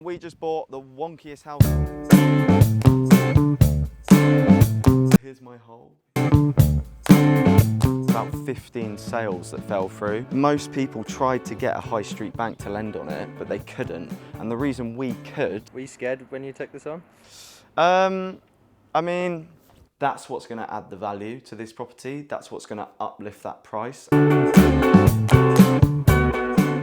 We just bought the wonkiest house. Here's my hole. About 15 sales that fell through. Most people tried to get a high street bank to lend on it, but they couldn't. And the reason we could... Were you scared when you took this on? I mean, that's what's going to add the value to this property. That's what's going to uplift that price.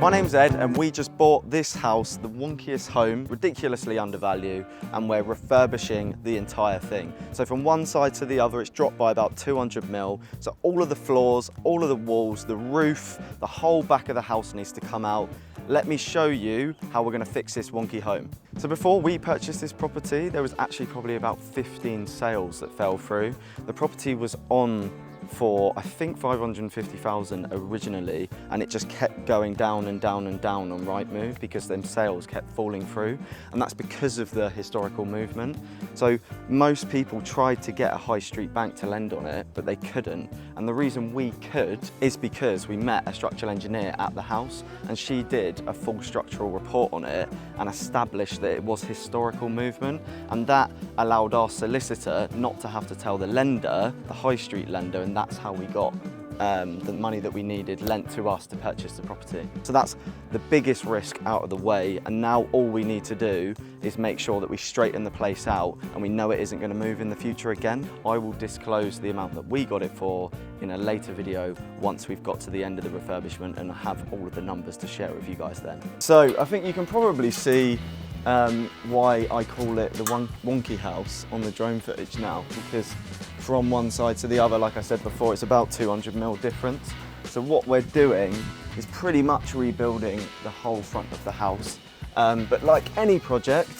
My name's Ed and we just bought this house, the wonkiest home, ridiculously undervalued, and we're refurbishing the entire thing. So from one side to the other, it's dropped by about 200 mil. So all of the floors, all of the walls, the roof, the whole back of the house needs to come out. Let me show you how we're going to fix this wonky home. So before we purchased this property, there was actually probably about 15 sales that fell through. The property was on for I think 550,000 originally, and it just kept going down and down and down on Rightmove because them sales kept falling through, and that's because of the historical movement. So most people tried to get a high street bank to lend on it, but they couldn't, and the reason we could is because we met a structural engineer at the house and she did a full structural report on it and established that it was historical movement, and that allowed our solicitor not to have to tell the lender, the high street lender, and that's how we got the money that we needed lent to us to purchase the property. So that's the biggest risk out of the way, and now all we need to do is make sure that we straighten the place out and we know it isn't going to move in the future again. I will disclose the amount that we got it for in a later video once we've got to the end of the refurbishment and have all of the numbers to share with you guys then. So I think you can probably see why I call it the wonky house on the drone footage now, because from one side to the other, like I said before, it's about 200 mil difference. So what we're doing is pretty much rebuilding the whole front of the house. But like any project,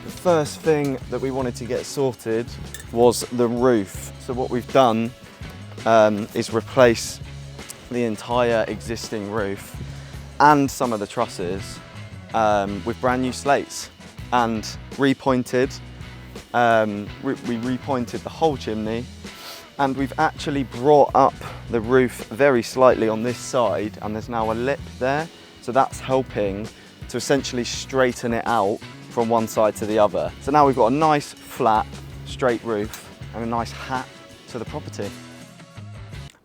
the first thing that we wanted to get sorted was the roof. So what we've done is replace the entire existing roof and some of the trusses with brand new slates and repointed. We repointed the whole chimney, and we've actually brought up the roof very slightly on this side, and there's now a lip there. So that's helping to essentially straighten it out from one side to the other. So now we've got a nice flat, straight roof and a nice hat to the property.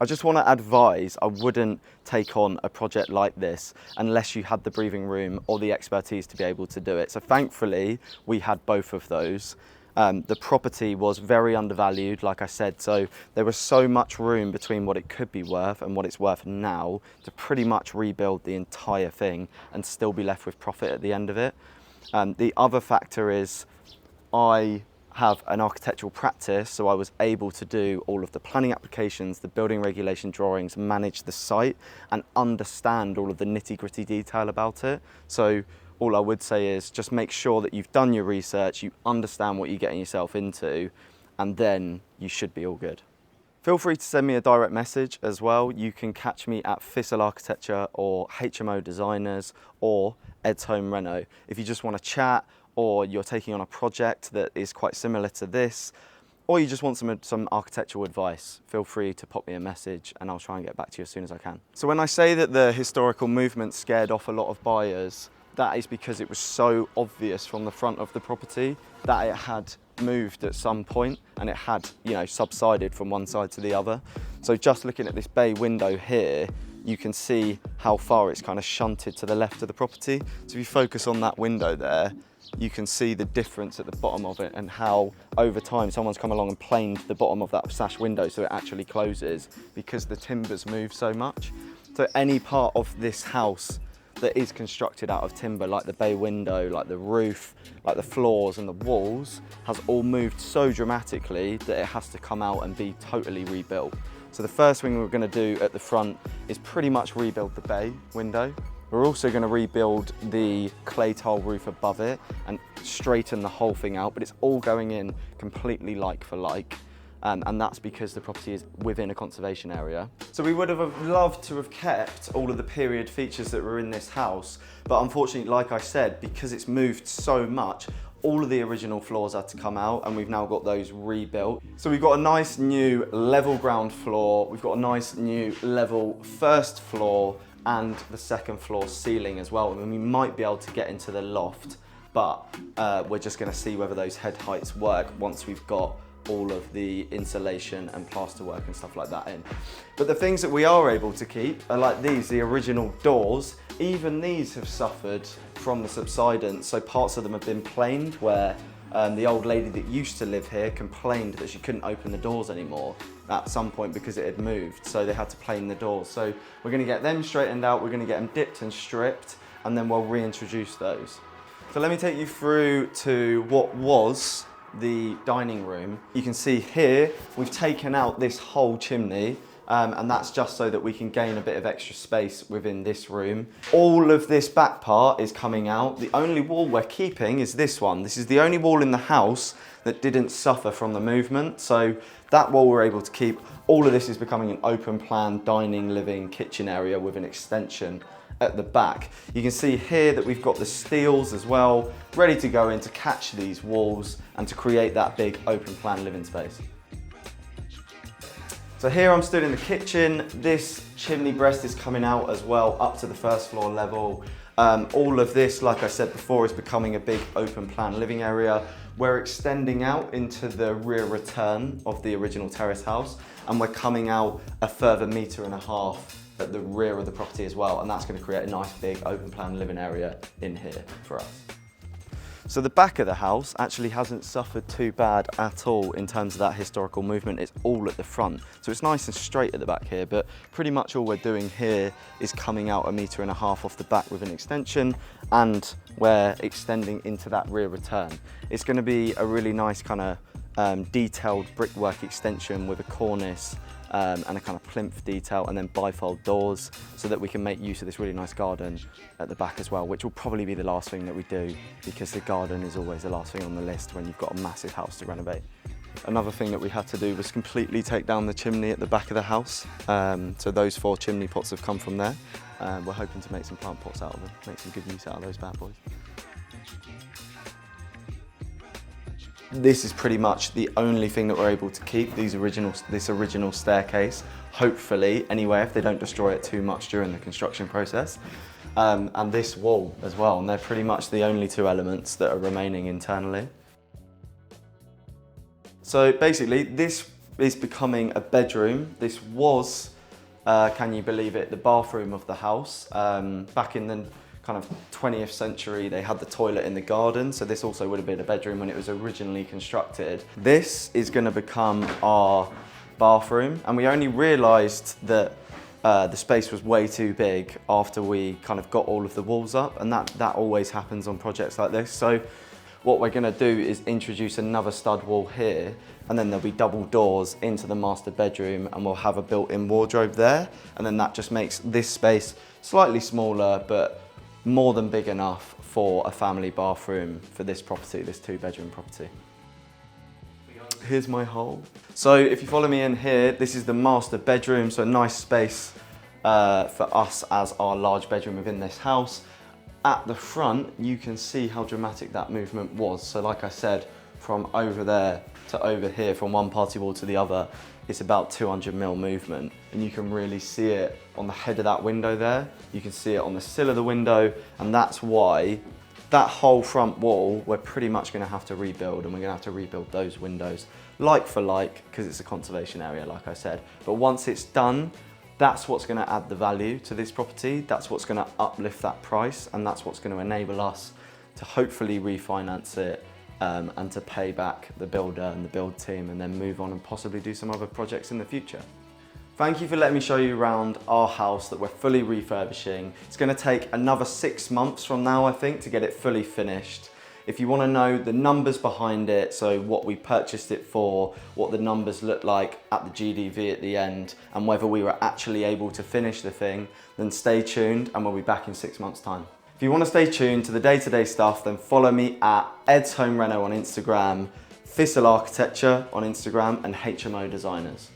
I just want to advise, I wouldn't take on a project like this unless you had the breathing room or the expertise to be able to do it. So thankfully, we had both of those. The property was very undervalued, like I said, so there was so much room between what it could be worth and what it's worth now to pretty much rebuild the entire thing and still be left with profit at the end of it. The other factor is I have an architectural practice, so I was able to do all of the planning applications, the building regulation drawings, manage the site and understand all of the nitty-gritty detail about it. So all I would say is just make sure that you've done your research, you understand what you're getting yourself into, and then you should be all good. Feel free to send me a direct message as well. You can catch me at Thistle Architecture or HMO Designers or Ed's Home Reno. If you just want to chat, or you're taking on a project that is quite similar to this, or you just want some architectural advice, feel free to pop me a message and I'll try and get back to you as soon as I can. So when I say that the historical movement scared off a lot of buyers, that is because it was so obvious from the front of the property that it had moved at some point and it had, you know, subsided from one side to the other. So just looking at this bay window here, you can see how far it's kind of shunted to the left of the property. So if you focus on that window there, you can see the difference at the bottom of it and how over time someone's come along and planed the bottom of that sash window so it actually closes because the timbers move so much. So any part of this house that is constructed out of timber, like the bay window, like the roof, like the floors and the walls, has all moved so dramatically that it has to come out and be totally rebuilt. So the first thing we're going to do at the front is pretty much rebuild the bay window. We're also going to rebuild the clay tile roof above it and straighten the whole thing out, but it's all going in completely like for like. And that's because the property is within a conservation area. So we would have loved to have kept all of the period features that were in this house, but unfortunately, like I said, because it's moved so much, all of the original floors had to come out and we've now got those rebuilt. So we've got a nice new level ground floor, we've got a nice new level first floor and the second floor ceiling as well. And we might be able to get into the loft but we're just going to see whether those head heights work once we've got all of the insulation and plaster work and stuff like that in. But the things that we are able to keep are like these, the original doors. Even these have suffered from the subsidence, so parts of them have been planed where the old lady that used to live here complained that she couldn't open the doors anymore at some point because it had moved, so they had to plane the doors. So we're going to get them straightened out, we're going to get them dipped and stripped, and then we'll reintroduce those. So let me take you through to what was the dining room. You can see here we've taken out this whole chimney, and that's just so that we can gain a bit of extra space within this room. All of this back part is coming out. The only wall we're keeping is this one. This is the only wall in the house that didn't suffer from the movement, so that wall we're able to keep. All of this is becoming an open plan dining, living, kitchen area with an extension at the back. You can see here that we've got the steels as well, ready to go in to catch these walls and to create that big open plan living space. So here I'm stood in the kitchen. This chimney breast is coming out as well up to the first floor level. All of this, like I said before, is becoming a big open plan living area. We're extending out into the rear return of the original terrace house, and we're coming out a further 1.5 meters at the rear of the property as well, and that's going to create a nice big open plan living area in here for us. So the back of the house actually hasn't suffered too bad at all in terms of that historical movement. It's all at the front. So it's nice and straight at the back here, but pretty much all we're doing here is coming out 1.5 meters off the back with an extension, and we're extending into that rear return. It's going to be a really nice kind of detailed brickwork extension with a cornice and a kind of plinth detail, and then bifold doors, so that we can make use of this really nice garden at the back as well, which will probably be the last thing that we do, because the garden is always the last thing on the list when you've got a massive house to renovate. Another thing that we had to do was completely take down the chimney at the back of the house. So those 4 chimney pots have come from there. We're hoping to make some plant pots out of them, make some good use out of those bad boys. This is pretty much the only thing that we're able to keep, this original staircase, hopefully, anyway, if they don't destroy it too much during the construction process. And this wall as well, and they're pretty much the only 2 elements that are remaining internally. So basically, this is becoming a bedroom. This was, can you believe it, the bathroom of the house. Back in the kind of 20th century, they had the toilet in the garden, so this also would have been a bedroom when it was originally constructed. This is going to become our bathroom, and we only realised that the space was way too big after we kind of got all of the walls up, and that always happens on projects like this. So what we're going to do is introduce another stud wall here, and then there'll be double doors into the master bedroom, and we'll have a built-in wardrobe there, and then that just makes this space slightly smaller, but more than big enough for a family bathroom for this property, this 2-bedroom property. Here's my hole. So if you follow me in here, this is the master bedroom, so a nice space for us as our large bedroom within this house. At the front, you can see how dramatic that movement was. So like I said, from over there to over here, from one party wall to the other, it's about 200mm movement, and you can really see it on the head of that window there. You can see it on the sill of the window, and that's why that whole front wall we're pretty much going to have to rebuild, and we're going to have to rebuild those windows like for like, because it's a conservation area, like I said. But once it's done, that's what's going to add the value to this property, that's what's going to uplift that price, and that's what's going to enable us to hopefully refinance it and to pay back the builder and the build team, and then move on and possibly do some other projects in the future. Thank you for letting me show you around our house that we're fully refurbishing. It's going to take another 6 months from now, I think, to get it fully finished. If you want to know the numbers behind it, so what we purchased it for, what the numbers look like at the GDV at the end, and whether we were actually able to finish the thing, then stay tuned and we'll be back in 6 months' time. If you want to stay tuned to the day-to-day stuff, then follow me at Ed's Home Reno on Instagram, Thistle Architecture on Instagram, and HMO Designers.